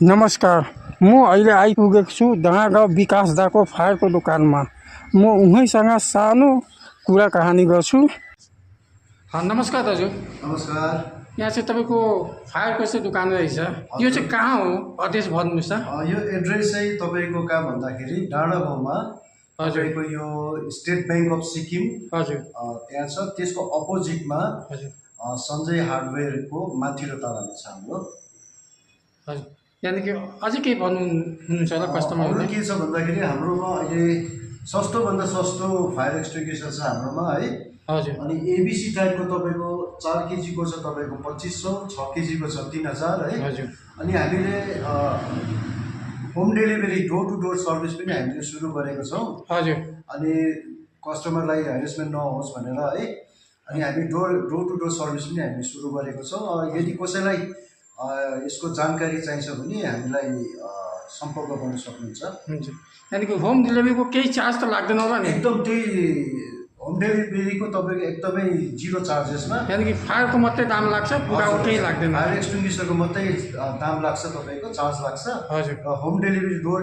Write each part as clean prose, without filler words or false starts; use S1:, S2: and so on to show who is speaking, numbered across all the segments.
S1: नमस्कार, म अहिले आइपुगेको छु दहागाउँ विकास दाको फायरको दोकानमा। म उहाँसँग सानो कुरा कहानी गर्छु। नमस्कार दाजु।
S2: नमस्कार।
S1: यहाँ चाहिँ तपाईँको फायरको चाहिँ दोकान रहेछ। यो चाहिँ कहाँ हो? एड्रेस भन्नुहोस् त।
S2: यो एड्रेस चाहिँ तपाईँको कहाँ भन्दाखेरि डाँडा गाउँमा हजुरको यो स्टेट बैंक अफ सिक्किम हजुर त्यहाँ छ। त्यसको अपोजिटमा हजुर सञ्जय हार्डवेयरको माथिल्लो तलामा छ हाम्रो।
S1: हजुर यहाँदेखि अझै केही भन्नुहुन्छ होला कस्टमरले?
S2: के छ भन्दाखेरि हाम्रोमा अहिले सस्तोभन्दा सस्तो फायर एक्सटिङ्ग्विसर छ हाम्रोमा है। हजुर अनि एबिसी टाइपको तपाईँको 4 केजीको छ तपाईँको 2500, 6 केजीको छ 3000 है। हजुर अनि हामीले home delivery door to door service पनि हामीले सुरु गरेको छौँ। हजुर अनि कस्टमरलाई हेरेसमेन्ट नहोस् भनेर है। अनि हामी डोर टु डोर सर्भिस पनि हामीले सुरु गरेको छौँ। यदि कसैलाई यसको जानकारी चाहिन्छ भने हामीलाई सम्पर्क गर्न सक्नुहुन्छ।
S1: हुन्छ, यानिकि होम डेलिभरीको केही चार्ज त लाग्दैन होला नि?
S2: एकदम त्यही होम डेलिभरीको तपाईँको एकदमै 0 चार्जेसमा। यानिकि
S1: फायरको मात्रै दाम लाग्छ, पुराको केही लाग्दैन?
S2: फायर एक्सटिङ्ग्विसरको मात्रै दाम लाग्छ, तपाईँको चार्ज लाग्छ। हजुर र home delivery door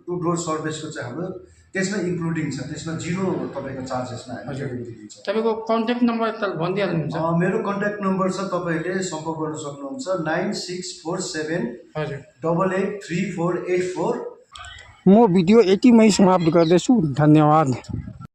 S2: to door सर्भिसको चाहिँ हाम्रो त्यसमा इन्क्लुडिङ छ, त्यसमा 0 तपाईँको चार्जेसमा हामी डेलिभरी दिन्छ।
S1: तपाईँको कन्ट्याक्ट नम्बर त भनिदिइहाल्नुहुन्छ?
S2: मेरो कन्ट्याक्ट नम्बर छ, तपाईँले सम्पर्क गर्न सक्नुहुन्छ 9647 हजुर 883484।
S1: म भिडियो यतिमै समाप्त गर्दैछु। धन्यवाद।